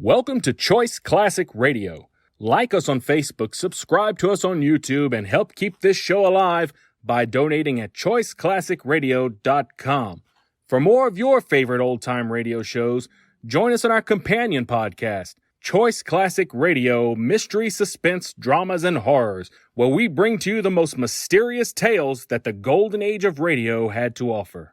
Welcome to Choice Classic Radio. Like us on Facebook, subscribe to us on YouTube, and help keep this show alive by donating at choiceclassicradio.com. For more of your favorite old-time radio shows, join us on our companion podcast, Choice Classic Radio Mystery, Suspense, Dramas, and Horrors, where we bring to you the most mysterious tales that the golden age of radio had to offer.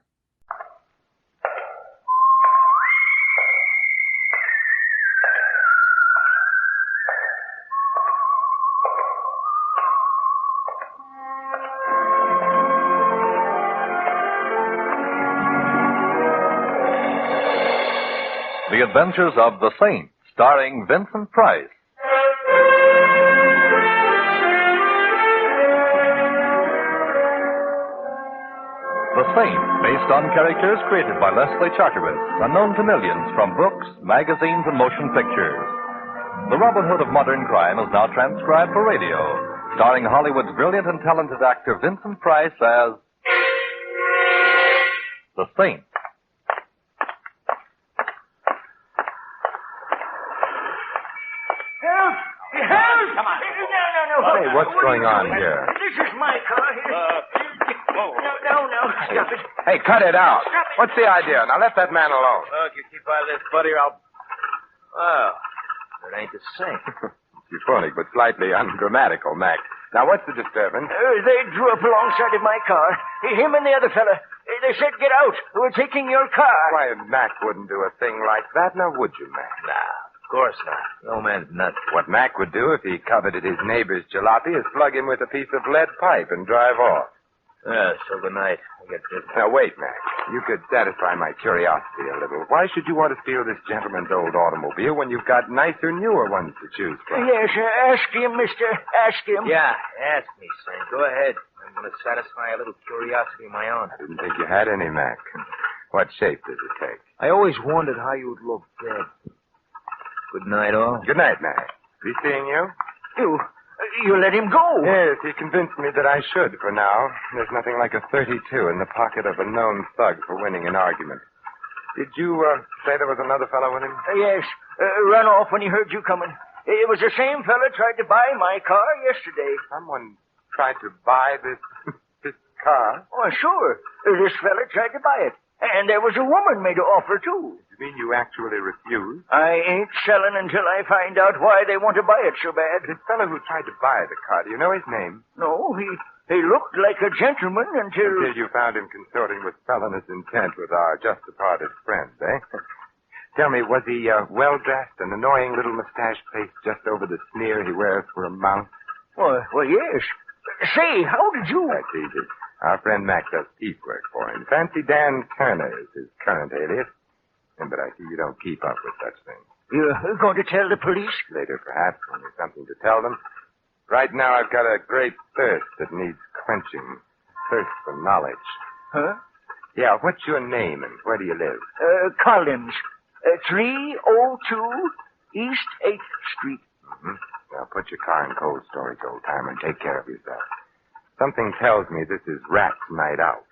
The Adventures of the Saint, starring Vincent Price. The Saint, based on characters created by Leslie Charteris, unknown to millions from books, magazines, and motion pictures. The Robin Hood of modern crime is now transcribed for radio, starring Hollywood's brilliant and talented actor Vincent Price as The Saint. Hey, what's going on here? This is my car. No, stop it. Hey, cut it out. What's the idea? Now let that man alone. Look, you keep out of this, buddy, or I'll... Well, it ain't the same. Euphonic, but slightly ungrammatical, Mac. Now, what's the disturbance? They drew up alongside of my car. Him and the other fella. They said, get out. We're taking your car. Why, Mac wouldn't do a thing like that, now would you, Mac? Nah, of course not. No man's nuts. What Mac would do if he coveted his neighbor's jalopy is plug him with a piece of lead pipe and drive off. Yeah, so good night. I get business. Now, wait, Mac. You could satisfy my curiosity a little. Why should you want to steal this gentleman's old automobile when you've got nicer, newer ones to choose from? Yes, ask him, mister. Ask him. Yeah, ask me, Saint. Go ahead. I'm going to satisfy a little curiosity of my own. I didn't think you had any, Mac. What shape does it take? I always wondered how you would look dead. Good night, all. Good night, Mac. Be seeing you? You let him go. Yes, he convinced me that I should for now. There's nothing like a 32 in the pocket of a known thug for winning an argument. Did you say there was another fellow with him? Yes. Run off when he heard you coming. It was the same fella tried to buy my car yesterday. Someone tried to buy this car? Oh, sure. This fella tried to buy it. And there was a woman made an offer, too. You mean you actually refused? I ain't selling until I find out why they want to buy it so bad. The fellow who tried to buy the car, do you know his name? No, he looked like a gentleman until you found him consorting with felonious intent with our just-departed friend, eh? Tell me, was he well-dressed, an annoying little mustache placed just over the sneer he wears for a mount? Well, yes. Say, how did you... That's easy. Our friend Mac does piecework for him. Fancy Dan Turner is his current alias. But I see you don't keep up with such things. You're going to tell the police? Later, perhaps, when there's something to tell them. Right now, I've got a great thirst that needs quenching. Thirst for knowledge. Huh? Yeah, what's your name and where do you live? Collins. 302 East 8th Street. Mm-hmm. Now, put your car in cold storage, old-timer, and take care of yourself. Something tells me this is Rat's night out.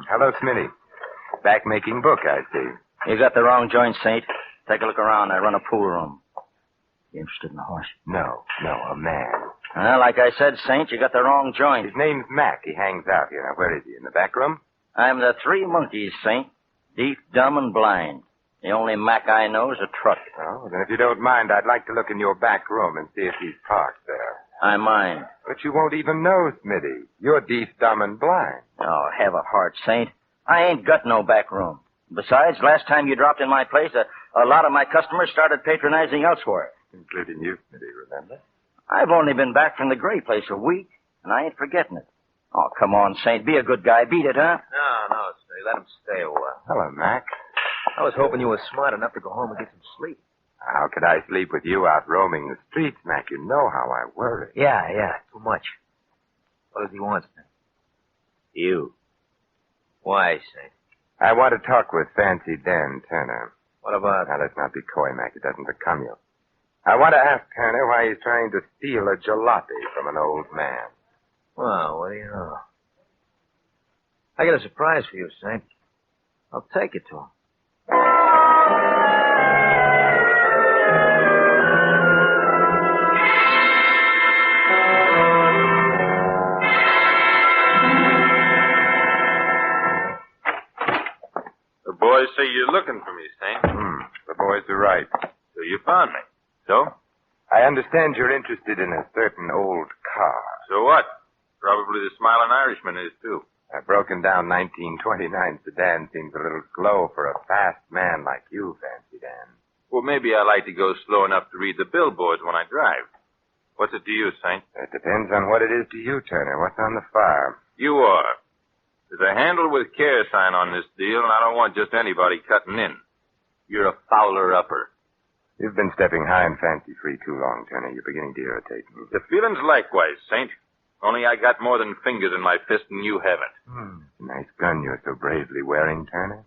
Hello, Smitty. Back making book, I see. You got the wrong joint, Saint. Take a look around. I run a pool room. You interested in the horse? No, a man. Well, like I said, Saint, you got the wrong joint. His name's Mac. He hangs out here. Now, where is he? In the back room? I'm the Three Monkeys, Saint. Deaf, dumb, and blind. The only Mac I know is a truck. Oh, then if you don't mind, I'd like to look in your back room and see if he's parked there. I mind. But you won't even know, Smitty. You're deaf, dumb, and blind. Oh, have a heart, Saint. I ain't got no back room. Besides, last time you dropped in my place, a lot of my customers started patronizing elsewhere. Including you, Smitty, remember? I've only been back from the Gray place a week, and I ain't forgetting it. Oh, come on, Saint. Be a good guy. Beat it, huh? No, Smitty. Let him stay a while. Hello, Mac. I was hoping you were smart enough to go home and get some sleep. How could I sleep with you out roaming the streets, Mac? You know how I worry. Yeah, too much. What does he want, Saint? You. Why, Saint? I want to talk with Fancy Dan Turner. What about... Now, let's not be coy, Mac. It doesn't become you. I want to ask Turner why he's trying to steal a jalopy from an old man. Well, what do you know? I got a surprise for you, Saint. I'll take it to him. The boys say you're looking for me, Saint. The boys are right. So you found me. So? I understand you're interested in a certain old car. So what? Probably the Smiling Irishman is, too. A broken down 1929 sedan seems a little slow for a fast man like you, Fancy Dan. Well, maybe I like to go slow enough to read the billboards when I drive. What's it to you, Saint? It depends on what it is to you, Turner. What's on the farm? You are. There's a handle with care sign on this deal, and I don't want just anybody cutting in. You're a fowler-upper. You've been stepping high and fancy-free too long, Turner. You're beginning to irritate me. The feeling's likewise, Saint. Only I got more than fingers in my fist and you haven't. Nice gun you're so bravely wearing, Turner.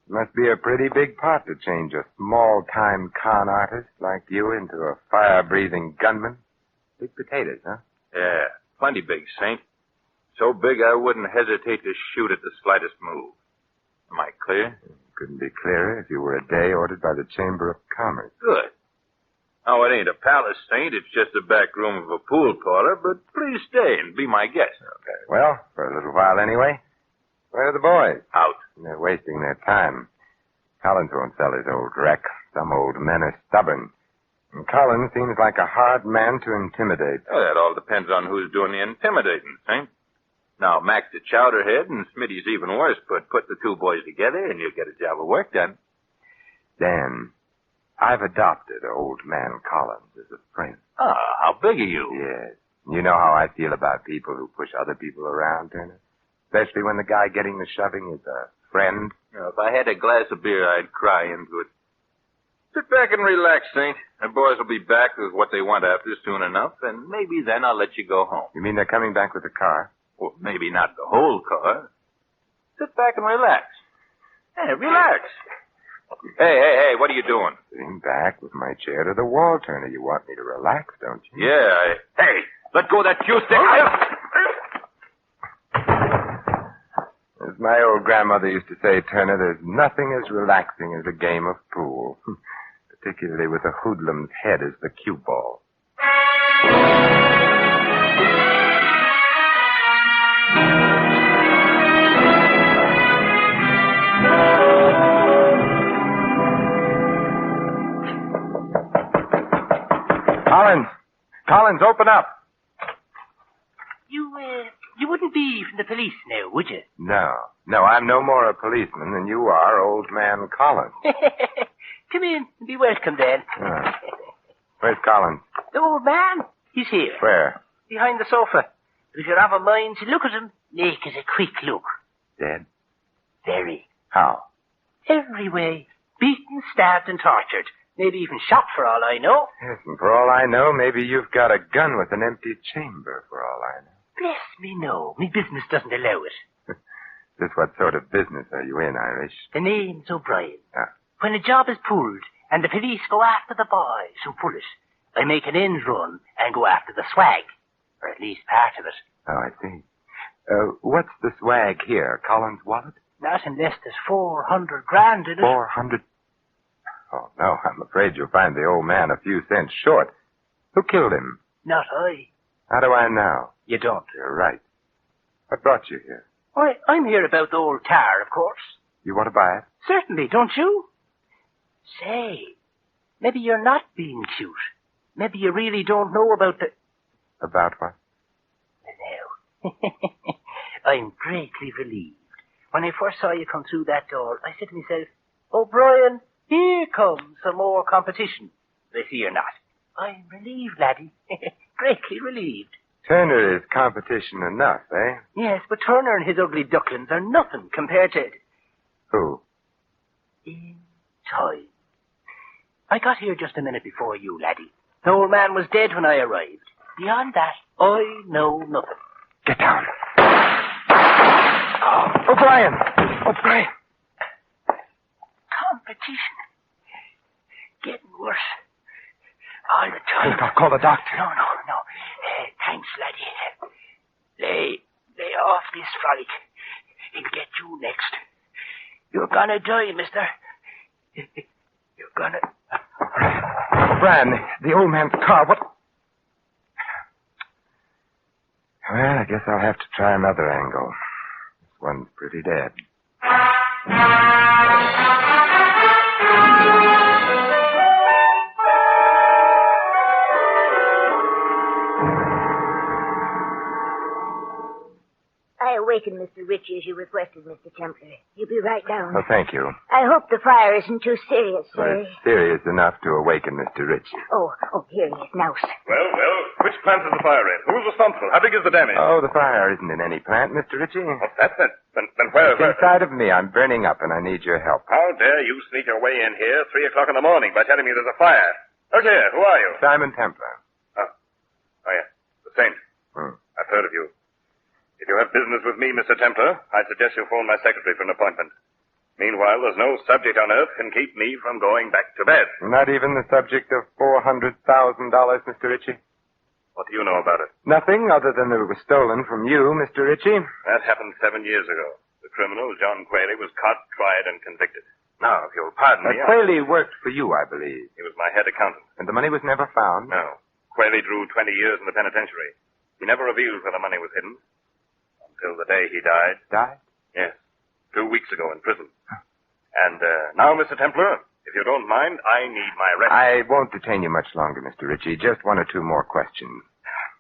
It must be a pretty big pot to change a small-time con artist like you into a fire-breathing gunman. Big potatoes, huh? Yeah, plenty big, Saint. So big I wouldn't hesitate to shoot at the slightest move. Am I clear? Couldn't be clearer if you were a day ordered by the Chamber of Commerce. Good. Oh, it ain't a palace, Saint. It's just the back room of a pool parlor, but please stay and be my guest. Okay. Well, for a little while anyway. Where are the boys? Out. They're wasting their time. Collins won't sell his old wreck. Some old men are stubborn. And Collins seems like a hard man to intimidate. Oh, that all depends on who's doing the intimidating, Saint. Now, Mac's a chowderhead, and Smitty's even worse, but put the two boys together, and you'll get a job of work done. Dan, I've adopted old man Collins as a friend. Ah, how big are you? Yes. You know how I feel about people who push other people around, Turner? Especially when the guy getting the shoving is a friend. If I had a glass of beer, I'd cry into it. Sit back and relax, Saint. The boys will be back with what they want after soon enough, and maybe then I'll let you go home. You mean they're coming back with the car? Well, maybe not the whole car. Sit back and relax. Hey, relax. Hey, what are you doing? Sitting back with my chair to the wall, Turner. You want me to relax, don't you? Yeah, Hey, let go of that cue stick. As my old grandmother used to say, Turner, there's nothing as relaxing as a game of pool. Particularly with a hoodlum's head as the cue ball. Collins, open up. You wouldn't be from the police now, would you? No, I'm no more a policeman than you are, old man Collins. Come in and be welcome, then. Where's Collins? The old man, he's here. Where? Behind the sofa. But if you have a mind to look at him, make it a quick look. Dead? Very. How? Every way. Beaten, stabbed, and tortured. Maybe even shot for all I know. Yes, and for all I know, maybe you've got a gun with an empty chamber, for all I know. Bless me, no. Me business doesn't allow it. Just what sort of business are you in, Irish? The name's O'Brien. Ah. When a job is pulled and the police go after the boys who pull it, I make an end run and go after the swag. Or at least part of it. Oh, I see. What's the swag here? Collins' wallet? Not unless there's 400 grand in it. 400? Oh, no, I'm afraid you'll find the old man a few cents short. Who killed him? Not I. How do I know? You don't. You're right. What brought you here? Why, I'm here about the old car, of course. You want to buy it? Certainly, don't you? Say, maybe you're not being cute. Maybe you really don't know about the... About what? Well, now, I'm greatly relieved. When I first saw you come through that door, I said to myself, O'Brien, here comes some more competition. But I see you're not. I'm relieved, laddie. Greatly relieved. Turner is competition enough, eh? Yes, but Turner and his ugly ducklings are nothing compared to... Who? In time. I got here just a minute before you, laddie. The old man was dead when I arrived. Beyond that, I know nothing. Get down. Oh, O'Brien! O'Brien! Competition. Getting worse. Quick, I'll call the doctor. No. Thanks, laddie. Lay off this frolic. He'll get you next. You're gonna die, mister. You're gonna... O'Brien, the old man's car, what? Well, I guess I'll have to try another angle. This one's pretty dead. I awakened Mr. Ritchie as you requested, Mr. Templar. He'll be right down. Oh, thank you. I hope the fire isn't too serious, Well, sir. it's serious enough to awaken Mr. Ritchie. Oh, here he is now, sir. Well, which plant is the fire in? Who's responsible? How big is the damage? Oh, the fire isn't in any plant, Mr. Ritchie. What's that then? Then where? It's inside of me. I'm burning up, and I need your help. How dare you sneak your way in here 3 o'clock in the morning by telling me there's a fire? Look here, who are you? Simon Templar. Oh, yeah, the Saint. I've heard of you. If you have business with me, Mr. Templar, I'd suggest you phone my secretary for an appointment. Meanwhile, there's no subject on earth can keep me from going back to bed. Not even the subject of $400,000, Mr. Ritchie? What do you know about it? Nothing other than that it was stolen from you, Mr. Ritchie. That happened 7 years ago. The criminal, John Quayle, was caught, tried, and convicted. Now, if you'll pardon me... Quayle worked for you, I believe. He was my head accountant. And the money was never found? No. Quayle drew 20 years in the penitentiary. He never revealed where the money was hidden. Until the day he died. Died? Yes. 2 weeks ago in prison. And now, Mr. Templar, if you don't mind, I need my rest. I won't detain you much longer, Mr. Ritchie. Just 1 or 2 more questions.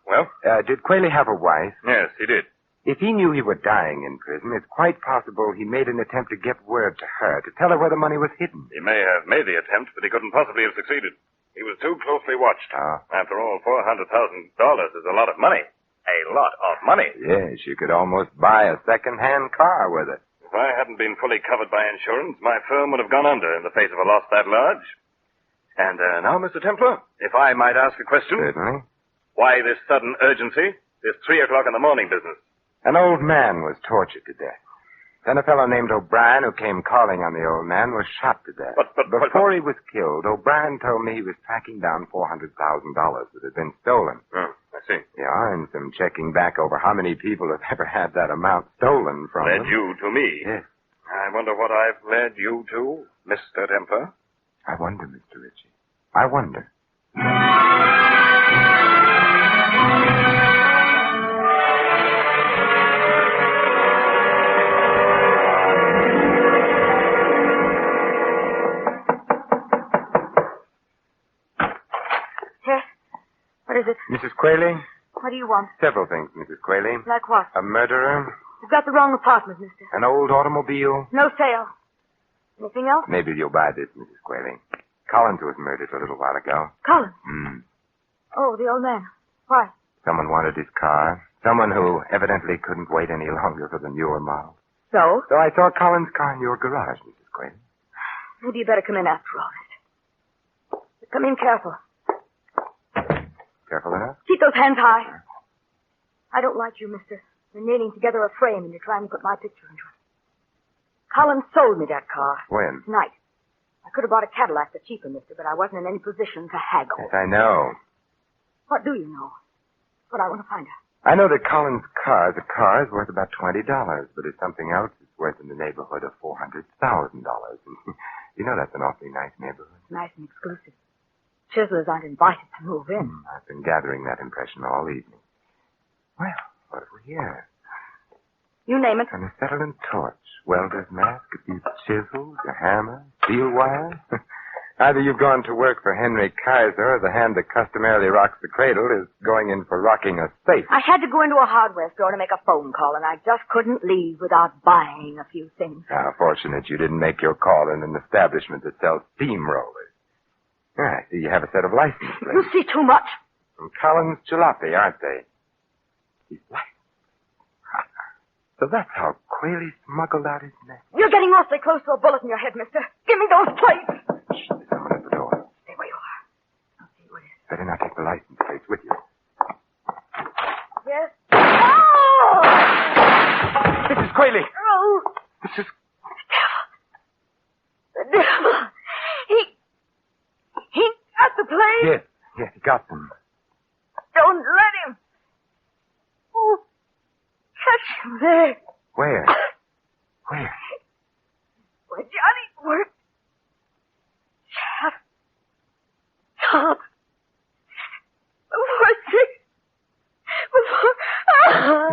Well? Did Quayle have a wife? Yes, he did. If he knew you were dying in prison, it's quite possible he made an attempt to get word to her, to tell her where the money was hidden. He may have made the attempt, but he couldn't possibly have succeeded. He was too closely watched. After all, $400,000 is a lot of money. A lot of money. Yes, you could almost buy a second-hand car with it. If I hadn't been fully covered by insurance, my firm would have gone under in the face of a loss that large. And now, Mr. Templar, if I might ask a question. Certainly. Why this sudden urgency? This 3 o'clock in the morning business? An old man was tortured to death. Then a fellow named O'Brien, who came calling on the old man, was shot to death. But before he was killed, O'Brien told me he was tracking down $400,000 that had been stolen. Oh, I see. Yeah, and some checking back over how many people have ever had that amount stolen from them. Led you to me. Yes. I wonder what I've led you to, Mr. Templar. I wonder, Mr. Ritchie. I wonder. What is it? Mrs. Quayle? What do you want? Several things, Mrs. Quayle. Like what? A murderer. You've got the wrong apartment, mister. An old automobile. No sale. Anything else? Maybe you'll buy this, Mrs. Quayle. Collins was murdered a little while ago. Collins? Oh, the old man. Why? Someone wanted his car. Someone who evidently couldn't wait any longer for the newer model. So? So I saw Collins' car in your garage, Mrs. Quayle. Maybe you better come in after all that. Come in careful. Careful enough? Keep those hands high. I don't like you, mister. You're nailing together a frame and you're trying to put my picture into it. Collins sold me that car. When? Tonight. I could have bought a Cadillac for cheaper, mister, but I wasn't in any position to haggle. Yes, I know. What do you know? What I want to find out. I know that Collins' car is worth about $20, but if something else is worth in the neighborhood of $400,000. You know that's an awfully nice neighborhood. Nice and exclusive. Chiselers aren't invited to move in. I've been gathering that impression all evening. Well, what have we here? You name it. An acetylene torch, welder's mask, a few chisels, a hammer, steel wire. Either you've gone to work for Henry Kaiser, or the hand that customarily rocks the cradle is going in for rocking a safe. I had to go into a hardware store to make a phone call, and I just couldn't leave without buying a few things. How fortunate you didn't make your call in an establishment that sells steamrollers. I see you have a set of license plates. You see too much. From Collins Jalopy, aren't they? He's licensed. So that's how Quayle smuggled out his message. You're getting awfully close to a bullet in your head, mister. Give me those plates. Shh, there's someone at the door. Stay where you are. I'll see who it is. Better not take the license plates with you. Yes? Oh! Mrs. Quayle! Oh! Mrs. The devil! He got the plate? Yes, Yes, he got them. Don't let him. Oh, catch him there. Where? Where? Where Johnny worked. Shaft. Top. Before six. Before...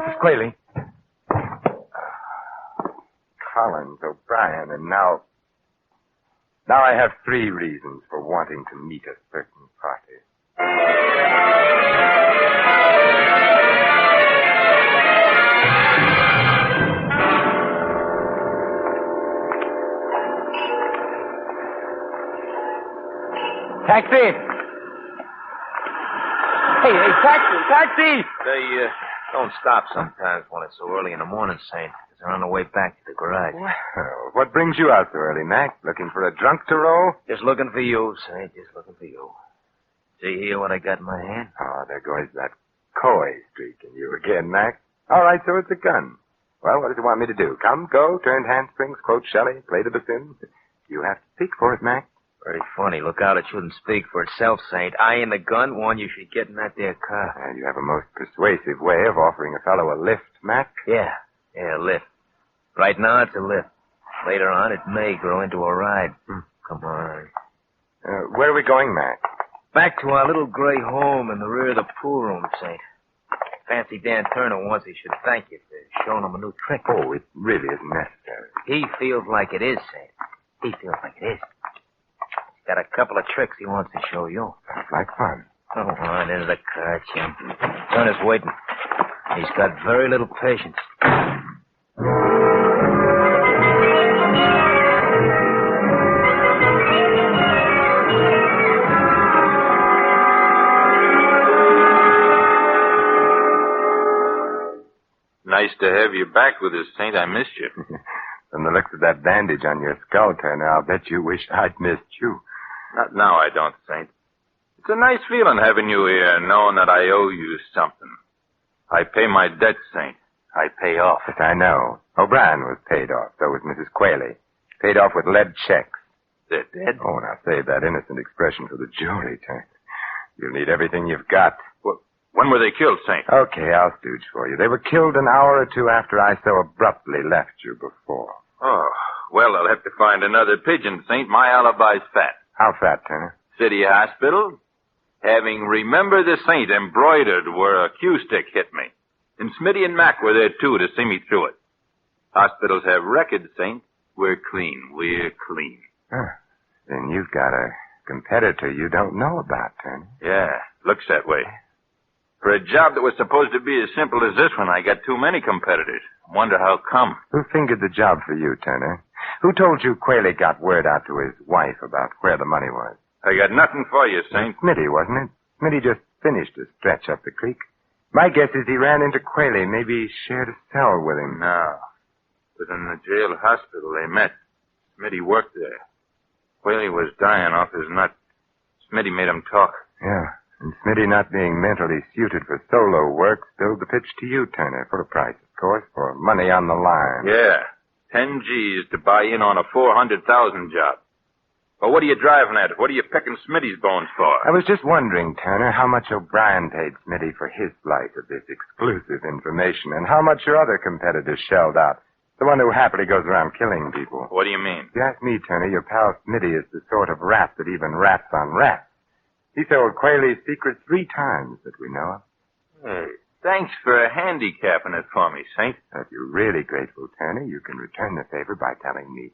Mrs. Quayle. Collins, O'Brien, and now I have 3 reasons for wanting to meet a certain party. Taxi! Hey, taxi! They, don't stop sometimes when it's so early in the morning, Saint, because they're on the way back to the garage. Well, what brings you out so early, Mac? Looking for a drunk to roll? Just looking for you, Saint, just looking for you. See here what I got in my hand? Oh, there goes that coy streak in you again, Mac. All right, so it's a gun. Well, what does it want me to do? Come, go, turned handsprings, quote Shelley, play the bassoon? You have to speak for it, Mac. Very funny. Look out, it shouldn't speak for itself, Saint. I and the gun warn you should get in that there car. And you have a most persuasive way of offering a fellow a lift, Mac. Yeah, a lift. Right now it's a lift. Later on it may grow into a ride. Come on. Where are we going, Mac? Back to our little gray home in the rear of the pool room, Saint. Fancy Dan Turner wants he should thank you for showing him a new trick. Oh, it really isn't necessary. He feels like it is, Saint. He feels like it is. He's got a couple of tricks he wants to show you. Sounds like fun. Come on into the car, chum. Turner's waiting. He's got very little patience. Nice to have you back with us, Saint. I missed you. From the looks of that bandage on your skull, Turner, I'll bet you wish I'd missed you. Not now, I don't, Saint. It's a nice feeling having you here, knowing that I owe you something. I pay my debt, Saint. I pay off. Yes, I know. O'Brien was paid off. So was Mrs. Quayle. Paid off with lead checks. They're dead? Oh, now save that innocent expression for the jury, Turner. You'll need everything you've got. Well, when were they killed, Saint? Okay, I'll stooge for you. They were killed an hour or 2 after I so abruptly left you before. Oh, well, I'll have to find another pigeon, Saint. My alibi's fat. How fat, Turner? City Hospital. Having Remember the Saint embroidered where a cue stick hit me. And Smitty and Mac were there, too, to see me through it. Hospitals have records, Saint. We're clean. We're clean. Huh. Then you've got a competitor you don't know about, Turner. Yeah, looks that way. For a job that was supposed to be as simple as this one, I got too many competitors. Wonder how come. Who fingered the job for you, Turner? Who told you Quayle got word out to his wife about where the money was? I got nothing for you, Saint. Smitty, wasn't it? Smitty just finished a stretch up the creek. My guess is he ran into Quayle. Maybe he shared a cell with him. No. But in the jail hospital they met. Smitty worked there. Quayle was dying off his nut. Smitty made him talk. Yeah. And Smitty, not being mentally suited for solo work, spilled the pitch to you, Turner, for a price, of course, for money on the line. Yeah. 10 G's to buy in on a 400,000 job. Well, what are you driving at? What are you picking Smitty's bones for? I was just wondering, Turner, how much O'Brien paid Smitty for his slice of this exclusive information, and how much your other competitors shelled out. The one who happily goes around killing people. What do you mean? If you ask me, Turner, your pal Smitty is the sort of rat that even rats on rats. He sold Quayle's secret 3 times that we know of. Hey, thanks for handicapping it for me, Saint. If you're really grateful, Turner, you can return the favor by telling me,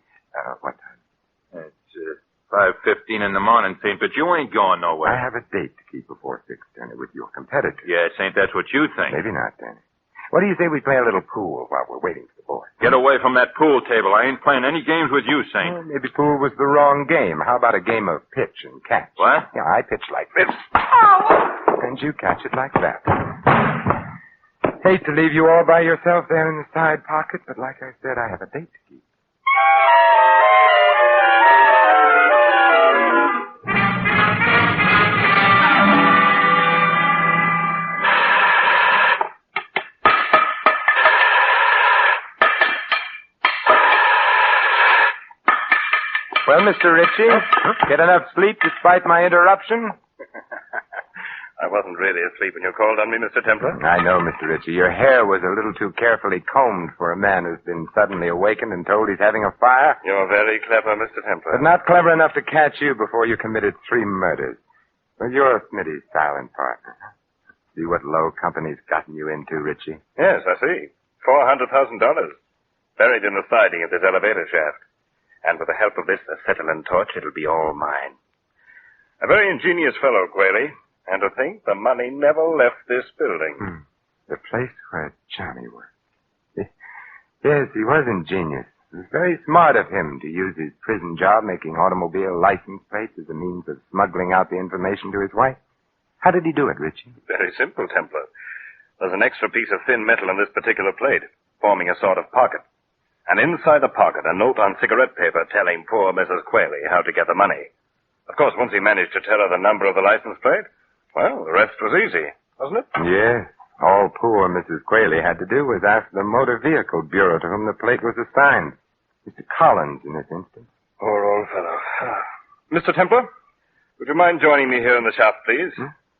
what time? It's 5:15 in the morning, Saint, but you ain't going nowhere. I have a date to keep before 6, Turner, with your competitor. Yeah, Saint, that's what you think. Maybe not, Turner. What do you say we play a little pool while we're waiting for the boys? Get away from that pool table. I ain't playing any games with you, Saint. Well, maybe pool was the wrong game. How about a game of pitch and catch? What? Yeah, I pitch like this. Oh! And you catch it like that. Hate to leave you all by yourself there in the side pocket, but like I said, I have a date to keep. Well, Mr. Ritchie, get enough sleep despite my interruption? I wasn't really asleep when you called on me, Mr. Templar. I know, Mr. Ritchie. Your hair was a little too carefully combed for a man who's been suddenly awakened and told he's having a fire. You're very clever, Mr. Templar. But not clever enough to catch you before you committed 3 murders. Well, you're Smitty's silent partner. See what low company's gotten you into, Ritchie? Yes, I see. $400,000. Buried in the siding of this elevator shaft. And with the help of this acetylene torch, it'll be all mine. A very ingenious fellow, Quayle. And to think the money never left this building. The place where Johnny worked. Yes, he was ingenious. It was very smart of him to use his prison job making automobile license plates as a means of smuggling out the information to his wife. How did he do it, Ritchie? Very simple, Templar. There's an extra piece of thin metal in this particular plate, forming a sort of pocket. And inside the pocket, a note on cigarette paper telling poor Mrs. Quayle how to get the money. Of course, once he managed to tell her the number of the license plate, well, the rest was easy, wasn't it? Yes. All poor Mrs. Quayle had to do was ask the Motor Vehicle Bureau to whom the plate was assigned. Mr. Collins, in this instance. Poor old fellow. Mr. Templar, would you mind joining me here in the shop, please?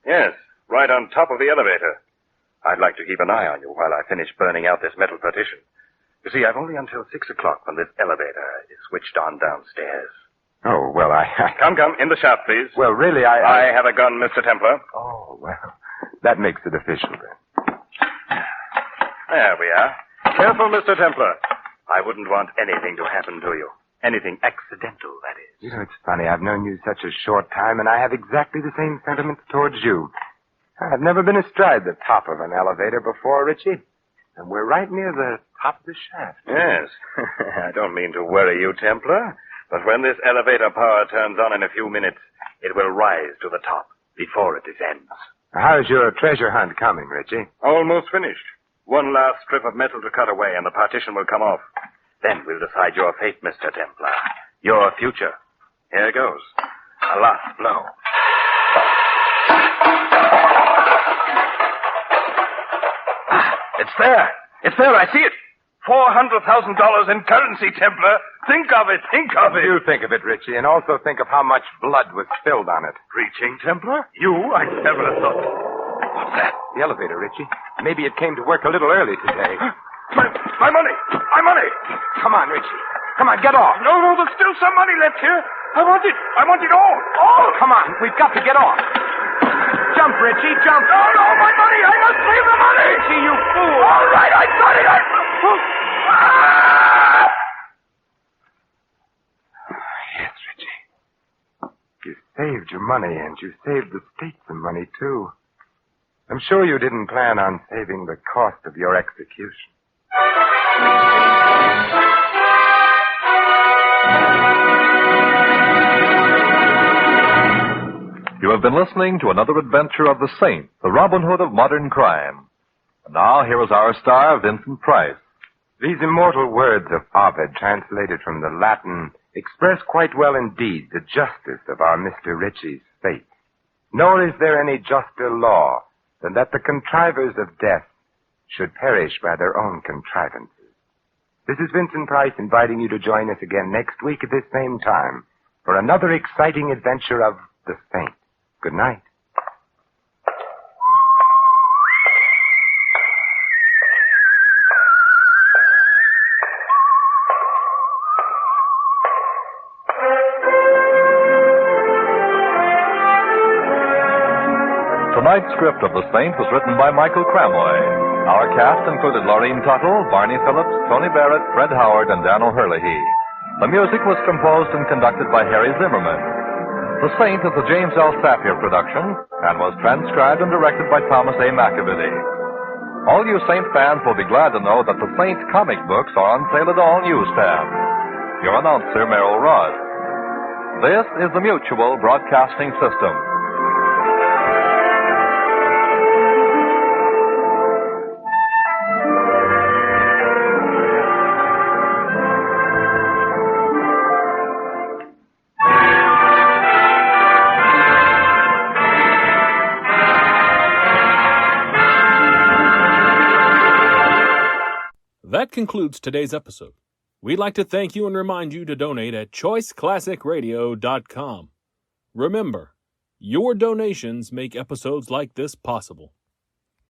Yes, right on top of the elevator. I'd like to keep an eye on you while I finish burning out this metal partition. You see, I've only until 6 o'clock when this elevator is switched on downstairs. Oh, well, Come, in the shop, please. Well, really, I have a gun, Mr. Templar. Oh, well, that makes it official, then. There we are. Careful, Mr. Templar. I wouldn't want anything to happen to you. Anything accidental, that is. You know, it's funny. I've known you such a short time, and I have exactly the same sentiments towards you. I've never been astride the top of an elevator before, Ritchie. And we're right near the top of the shaft. Yes. I don't mean to worry you, Templar. But when this elevator power turns on in a few minutes, it will rise to the top before it descends. How's your treasure hunt coming, Ritchie? Almost finished. One last strip of metal to cut away, and the partition will come off. Then we'll decide your fate, Mr. Templar. Your future. Here goes. A last blow. It's there. It's there. I see it. $400,000 in currency, Templar. Think of it. Think of it. You think of it, Ritchie, and also think of how much blood was spilled on it. Preaching, Templar? You? I never thought. What's that? The elevator, Ritchie. Maybe it came to work a little early today. My money! My money! Come on, Ritchie. Come on, get off. No, there's still some money left here. I want it. I want it all. All! Come on, we've got to get off. Jump, Ritchie, jump. No, my money! I must save the money! Ritchie, you fool. All right, I got it. Yes, Ritchie. You saved your money, and you saved the state some money, too. I'm sure you didn't plan on saving the cost of your execution. You have been listening to another adventure of the Saint, the Robin Hood of modern crime. And now, here is our star, Vincent Price. These immortal words of Ovid, translated from the Latin, express quite well indeed the justice of our Mr. Ritchie's fate. Nor is there any juster law than that the contrivers of death should perish by their own contrivances. This is Vincent Price inviting you to join us again next week at this same time for another exciting adventure of the Saint. Good night. Tonight's script of The Saint was written by Michael Cramoy. Our cast included Laureen Tuttle, Barney Phillips, Tony Barrett, Fred Howard, and Dan O'Herlihy. The music was composed and conducted by Harry Zimmerman. The Saint is a James L. Safier production and was transcribed and directed by Thomas A. McAvity. All you Saint fans will be glad to know that the Saint comic books are on sale at all newsstands. Your announcer, Merrill Rudd. This is the Mutual Broadcasting System. That concludes today's episode. We'd like to thank you and remind you to donate at choiceclassicradio.com. Remember, Your donations make episodes like this possible.